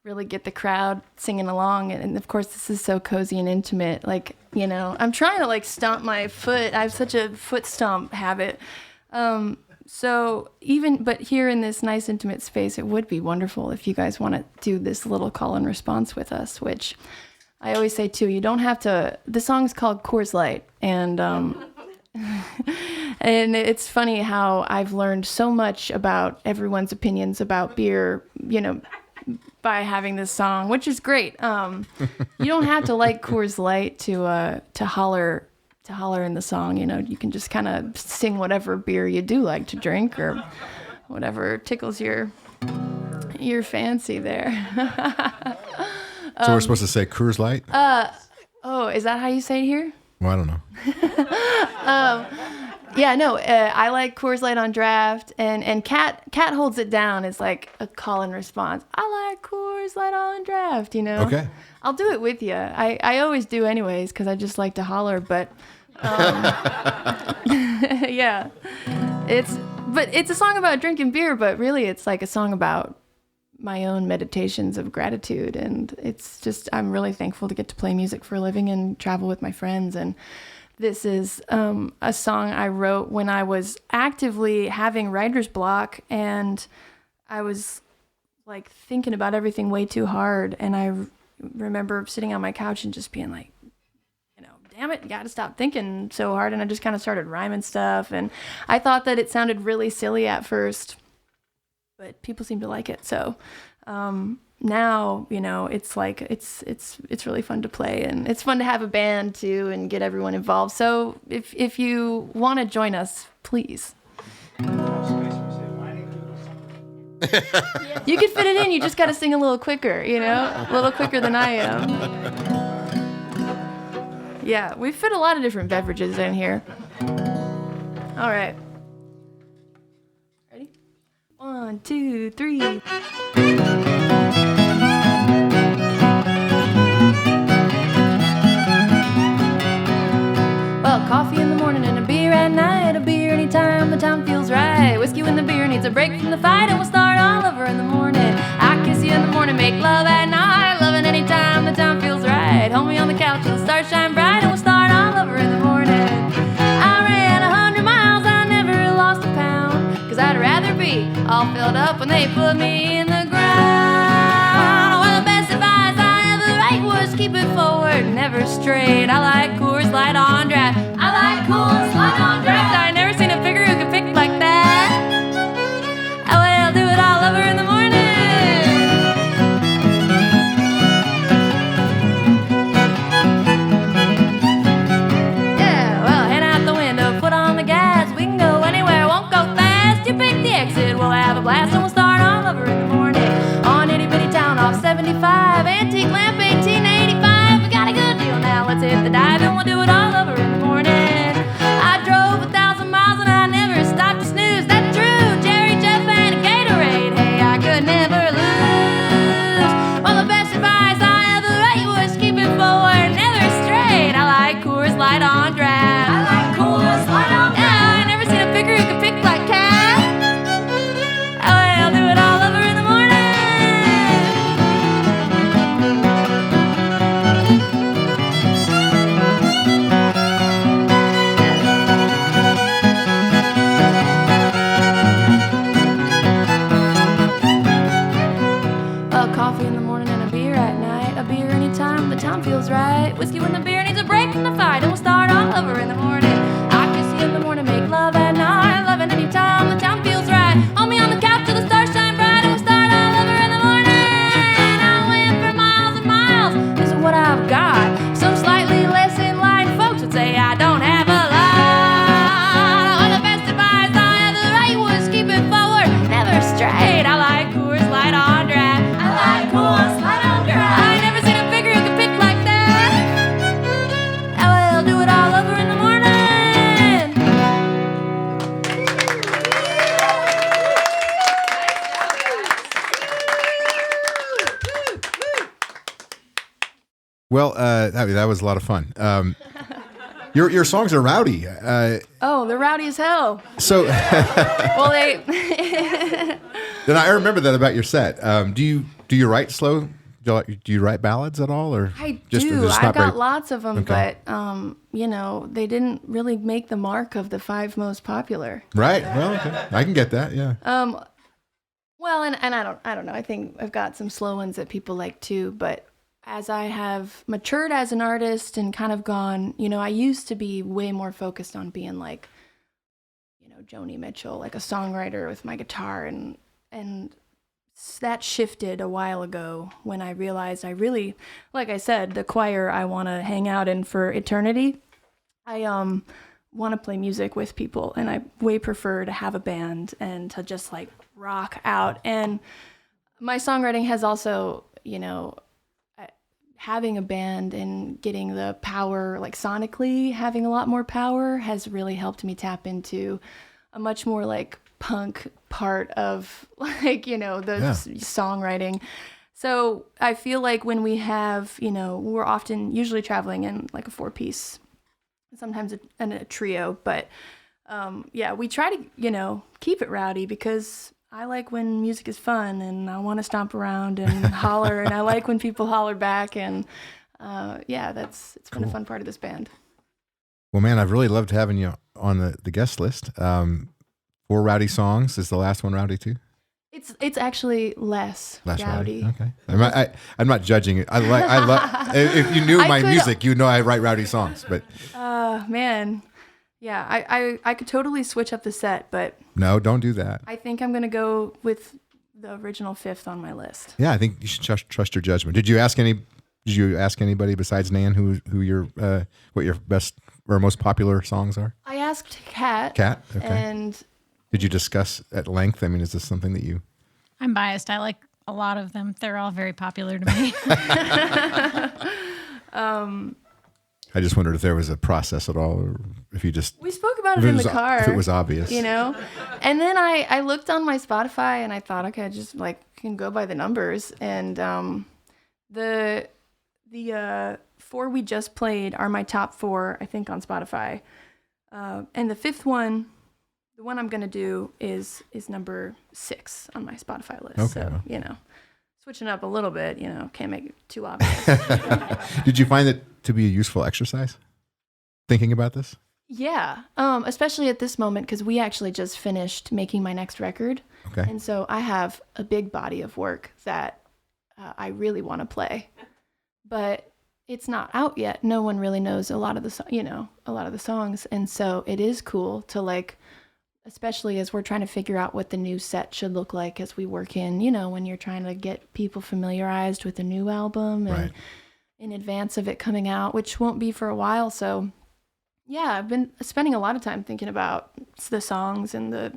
really get the crowd singing along. And of course, this is so cozy and intimate. I'm trying to stomp my foot. I have such a foot stomp habit. But here in this nice intimate space, it would be wonderful if you guys want to do this little call and response with us, which I always say too, you don't have to, the song's called Coors Light. And, and it's funny how I've learned so much about everyone's opinions about beer, by having this song, which is great. You don't have to like Coors Light to holler in the song. You can just kind of sing whatever beer you do like to drink or whatever tickles your fancy there. So we're supposed to say Coors Light? Oh, is that how you say it here? Well, I don't know. I like Coors Light on draft, and Kat holds it down as like a call and response. I like Coors Light on draft, Okay. I'll do it with you. I always do anyways because I just like to holler, but yeah, it's a song about drinking beer, but really it's like a song about my own meditations of gratitude, and it's just I'm really thankful to get to play music for a living and travel with my friends. And this is a song I wrote when I was actively having writer's block, and I was thinking about everything way too hard. And I remember sitting on my couch and just being like, damn it, you got to stop thinking so hard. And I just kind of started rhyming stuff. And I thought that it sounded really silly at first, but people seem to like it. So now, it's it's really fun to play, and it's fun to have a band too and get everyone involved. So if you want to join us, please. You can fit it in. You just got to sing a little quicker, a little quicker than I am. Yeah, we fit a lot of different beverages in here. All right. Ready? 1, 2, 3. Well, coffee in the morning and a beer at night. A beer anytime the time feels right. Whiskey when the beer needs a break from the fight, and we'll start all over in the morning. I kiss you in the morning, make love at night. Loving anytime the time feels right. Hold me on the couch till the stars shine bright, and we'll start all over in the morning. I ran 100 miles, I never lost a pound, 'cause I'd rather be all filled up when they put me in the ground. Well, the best advice I ever write was keep it forward, never straight. I like Coors Light on draft. I like Coors Light on draft. I never seen a figure who could pick like that. Oh, well, do it all over in the morning. Yeah, well, head out the window, foot on the gas. We can go anywhere, won't go fast. You pick the exit, we'll have a blast, and we'll start all over in the morning. On itty bitty town off 75, antique lamp 1885. We got a good deal now, let's hit the dive, and we'll do it all over in the morning. Well, that was a lot of fun. Your songs are rowdy. Oh, they're rowdy as hell. So, Well, they. then I remember that about your set. Do you write slow? Do you write ballads at all, or I just, do. just I not got very- lots of them, Okay. but they didn't really make the mark of the 5 most popular. Right. Well, okay. I can get that. Yeah. Well, and I don't know. I think I've got some slow ones that people like too, but as I have matured as an artist and kind of gone, I used to be way more focused on being like, Joni Mitchell, like a songwriter with my guitar, and that shifted a while ago when I realized I really, like I said, the choir I want to hang out in for eternity. I want to play music with people, and I way prefer to have a band and to just like rock out. And my songwriting has also, having a band and getting the power, like sonically having a lot more power, has really helped me tap into a much more like punk part of like, songwriting. So I feel like when we have, we're often usually traveling in like a 4-piece, sometimes in a trio, but we try to, keep it rowdy because I like when music is fun and I want to stomp around and holler, and I like when people holler back, and it's been a fun part of this band. Well, man, I've really loved having you on the guest list. 4 rowdy songs. Is the last one rowdy too? It's actually less rowdy. Okay. I'm not judging it. I love. If you knew my music, you know I write rowdy songs. But man, yeah, I could totally switch up the set, but no, don't do that. I think I'm gonna go with the original 5th on my list. Yeah, I think you should trust your judgment. Did you ask anybody besides Nan who your what your best or most popular songs are? I asked Kat. Okay. And did you discuss at length? I mean, is this something that you? I'm biased. I like a lot of them. They're all very popular to me. I just wondered if there was a process at all, or if you just. We spoke about it in the car. If it was obvious. And then I looked on my Spotify and I thought, okay, I just like can go by the numbers. And the 4 we just played are my top 4, I think, on Spotify. And the 5th one, the one I'm gonna do is number 6 on my Spotify list. Okay. So switching up a little bit, can't make it too obvious. Did you find it to be a useful exercise? Thinking about this? Yeah, especially at this moment because we actually just finished making my next record. Okay. And so I have a big body of work that I really want to play, but it's not out yet. No one really knows a lot of the songs, and so it is cool to like, especially as we're trying to figure out what the new set should look like as we work in, when you're trying to get people familiarized with the new album and Right. in advance of it coming out, which won't be for a while. So yeah, I've been spending a lot of time thinking about the songs and the,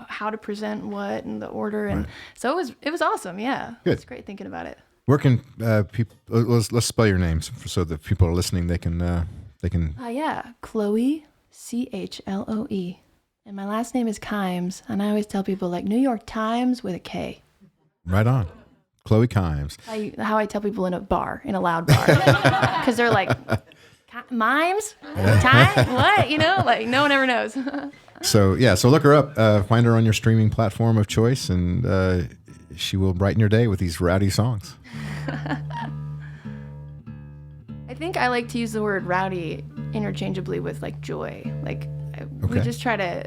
how to present what and the order. And so it was awesome. Yeah. Good. It's great thinking about it. Where can people? Let's spell your names so that people are listening. They can. Yeah, Chloe, Chloe, and my last name is Kimes, and I always tell people like New York Times with a K. Right on, Chloe Kimes. How I tell people in a loud bar, because they're like, mimes, time, what? Like no one ever knows. So look her up. Find her on your streaming platform of choice, and she will brighten your day with these rowdy songs. I think I like to use the word rowdy interchangeably with like joy. Like we just try to.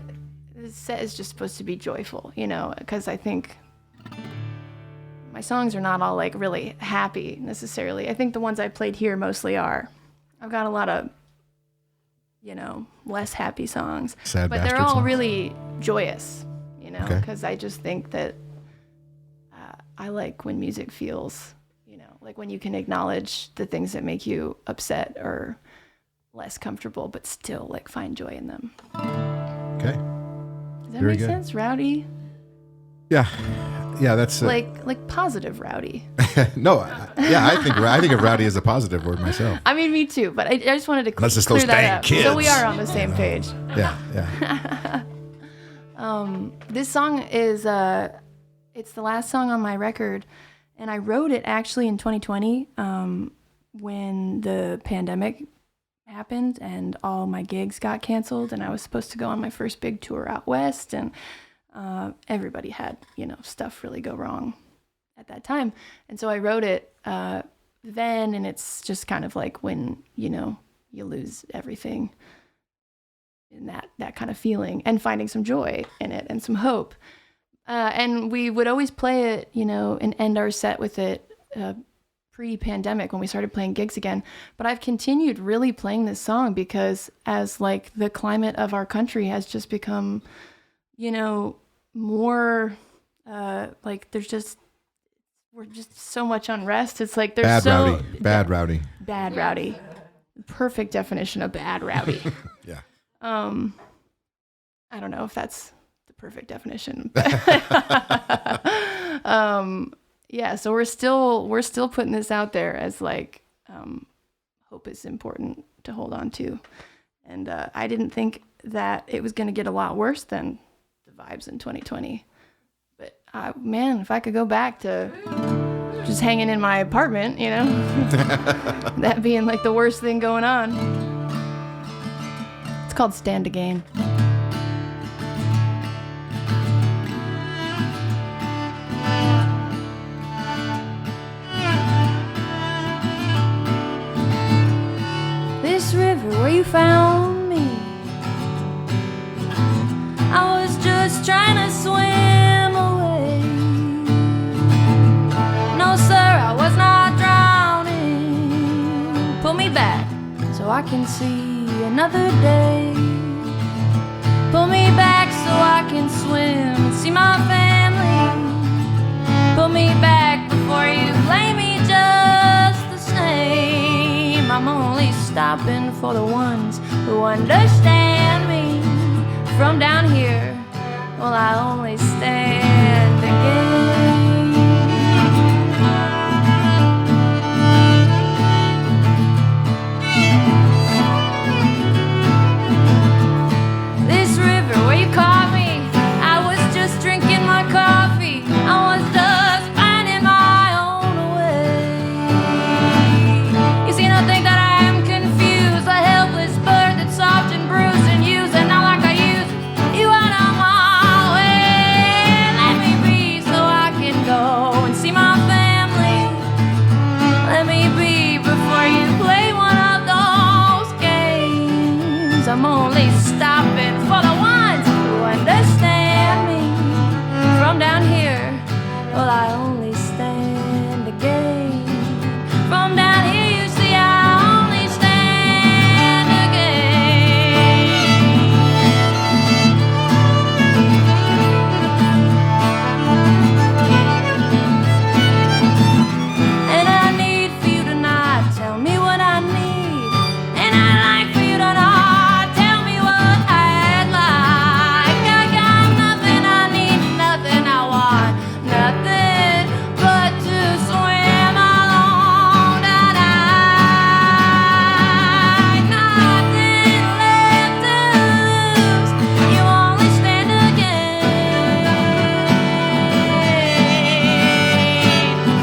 The set is just supposed to be joyful, because I think my songs are not all like really happy necessarily. I think the ones I played here mostly are. I've got a lot of, less happy songs, Sad but they're bastard all songs. really joyous, Okay. because I just think that I like when music feels, like when you can acknowledge the things that make you upset or less comfortable, but still like find joy in them. Okay. Does that Very make good. sense? Rowdy? Yeah. That's Like positive rowdy. no. I think of rowdy as a positive word myself. I mean, me too, but I just wanted to That's just clear those that dang up. kids. So we are on the same page. Yeah. This song is it's the last song on my record, and I wrote it actually in 2020. when the pandemic happened and all my gigs got canceled, and I was supposed to go on my first big tour out west, and everybody had, stuff really go wrong at that time. And so I wrote it then, and it's just kind of like when, you lose everything, in that kind of feeling, and finding some joy in it and some hope. And we would always play it, and end our set with it pre-pandemic when we started playing gigs again. But I've continued really playing this song because as like the climate of our country has just become, more like we're just so much unrest. It's like there's bad rowdy. Bad rowdy. Perfect definition of bad rowdy. Yeah. I don't know if that's the perfect definition. Yeah, so we're still putting this out there as like hope is important to hold on to. And I didn't think that it was going to get a lot worse than the vibes in 2020. But man, if I could go back to just hanging in my apartment, that being like the worst thing going on. It's called Stand Again. This river where you found me, I was just trying to swim away. No sir, I was not drowning. Pull me back so I can see another day. Pull me back so I can swim and see my family. Pull me back before you play me just the same. I'm only stopping for the ones who understand me. From down here, well, I only stand again. This river where you caught me, I was just drinking my coffee. I was just finding my own way. You see, I think that I am confused, a helpless bird that's soft and bruised and used, and not like I used you out of my way. Let me be so I can go and see my family. Let me be before you play one of those games. I'm only stopping for the ones who understand me. From down here, well, I only stand again. From down here, you see, I only stand again. And I need for you tonight, tell me what I need. And I'd like for you to not tell me what I'd like. I got nothing I need, nothing I want, nothing but to swim along tonight. Nothing left to lose, you only stand again.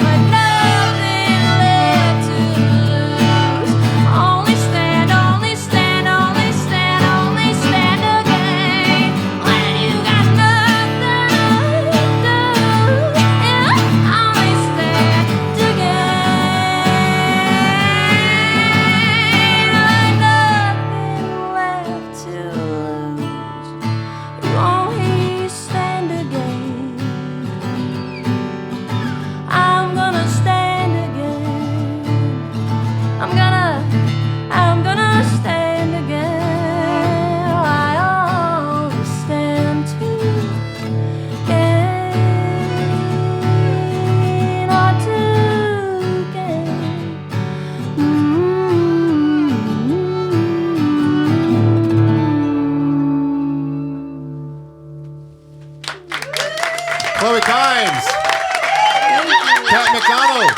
But nothing left to lose, only stand, only stand, only stand, only stand again. When you got nothing left to lose, only stand again. Nothing left to lose, you only stand again. I'm gonna stand again. I'm gonna stand again. I always stand to gain or to gain. Chloe Kimes. Kat McDonald.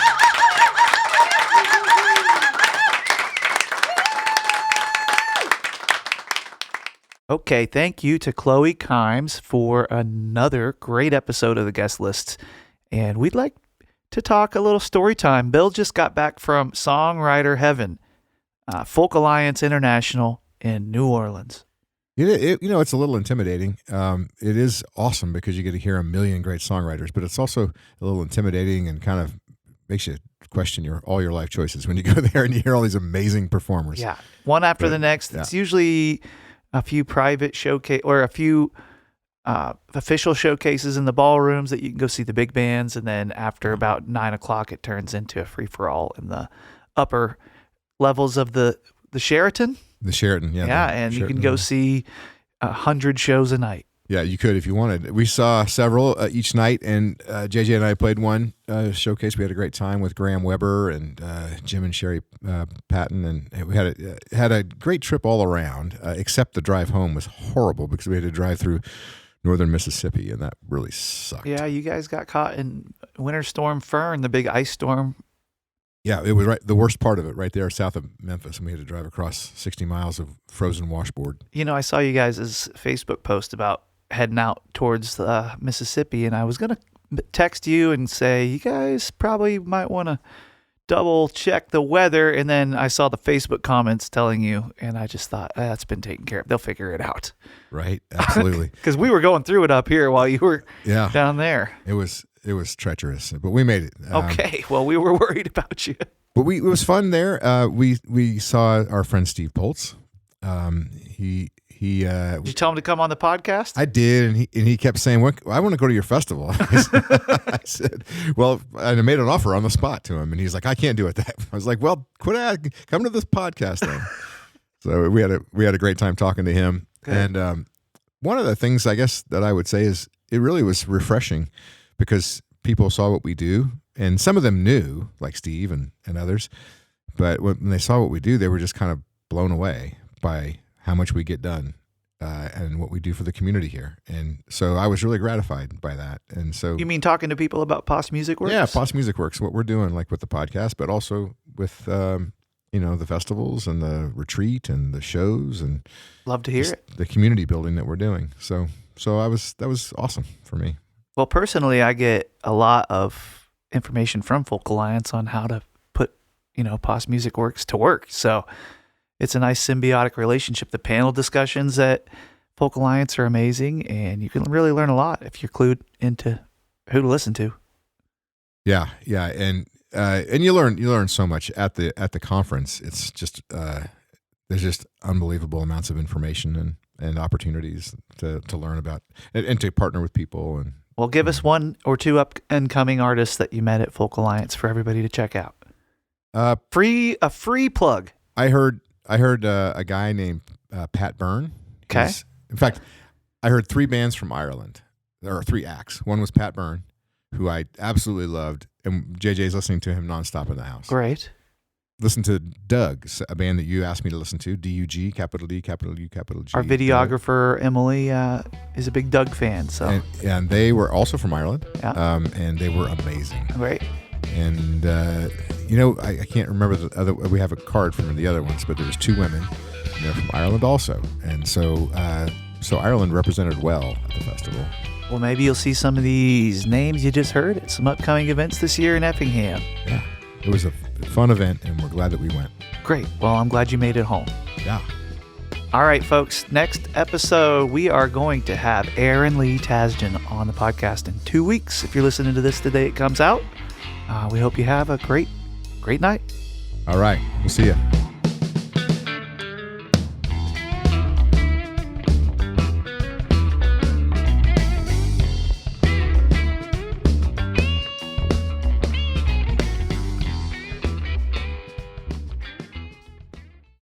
Okay, thank you to Chloe Kimes for another great episode of the guest list. And we'd like to talk a little story time. Bill just got back from Songwriter Heaven, Folk Alliance International in New Orleans. It's a little intimidating. It is awesome because you get to hear a million great songwriters, but it's also a little intimidating and kind of makes you question all your life choices when you go there and you hear all these amazing performers. Yeah, one after the next. Yeah. It's usually a few private showcase or a few official showcases in the ballrooms that you can go see the big bands, and then after about 9 o'clock, it turns into a free for all in the upper levels of the Sheraton. The Sheraton, yeah. Yeah, and Sheraton. You can go see 100 shows a night. Yeah, you could if you wanted. We saw several each night, and JJ and I played one showcase. We had a great time with Graham Weber and Jim and Sherry Patton, and we had a great trip all around, except the drive home was horrible because we had to drive through northern Mississippi, and that really sucked. Yeah, you guys got caught in Winter Storm Fern, the big ice storm. Yeah, it was the worst part of it right there south of Memphis, and we had to drive across 60 miles of frozen washboard. I saw you guys' Facebook post about heading out towards Mississippi, and I was going to text you and say, you guys probably might want to double check the weather, and then I saw the Facebook comments telling you, and I just thought, that's been taken care of. They'll figure it out. Right, absolutely. Because we were going through it up here while you were down there. It was treacherous, but we made it. Okay, well, we were worried about you. But it was fun there. We saw our friend Steve Poltz. Did you tell him to come on the podcast? I did, and he kept saying, I want to go to your festival. I said, well, I made an offer on the spot to him, and he's like, I can't do it. I was like, well, come to this podcast then. So we had a great time talking to him. Good. And one of the things I guess that I would say is it really was refreshing because people saw what we do, and some of them knew, like Steve and others, but when they saw what we do, they were just kind of blown away by how much we get done and what we do for the community here. And so I was really gratified by that. And so you mean talking to people about Pos Music Works? Yeah, Pos Music Works, what we're doing, like with the podcast, but also with the festivals and the retreat and the shows, and love to hear it. The community building that we're doing. So that was awesome for me. Well, personally, I get a lot of information from Folk Alliance on how to put, Pos Music Works to work. So it's a nice symbiotic relationship. The panel discussions at Folk Alliance are amazing, and you can really learn a lot if you're clued into who to listen to. Yeah, and you learn so much at the conference. It's just there's just unbelievable amounts of information and opportunities to learn about and to partner with people. And well, give us one or two up and coming artists that you met at Folk Alliance for everybody to check out. A free plug. I heard a guy named Pat Byrne. Okay. In fact, I heard 3 bands from Ireland, or 3 acts. One was Pat Byrne, who I absolutely loved, and JJ's listening to him nonstop in the house. Great. Listen to Doug's, a band that you asked me to listen to, D-U-G, capital D, capital U, capital G. Our videographer, Emily, is a big Doug fan. So and they were also from Ireland, and they were amazing. Great. And, I can't remember the other, we have a card from the other ones, but there was 2 women, and they're from Ireland also. And so Ireland represented well at the festival. Well, maybe you'll see some of these names you just heard at some upcoming events this year in Effingham. Yeah, it was a fun event, and we're glad that we went. Great. Well, I'm glad you made it home. Yeah. All right, folks. Next episode, we are going to have Aaron Lee Tasjan on the podcast in 2 weeks. If you're listening to this the day it comes out, we hope you have a great night. All right. We'll see you.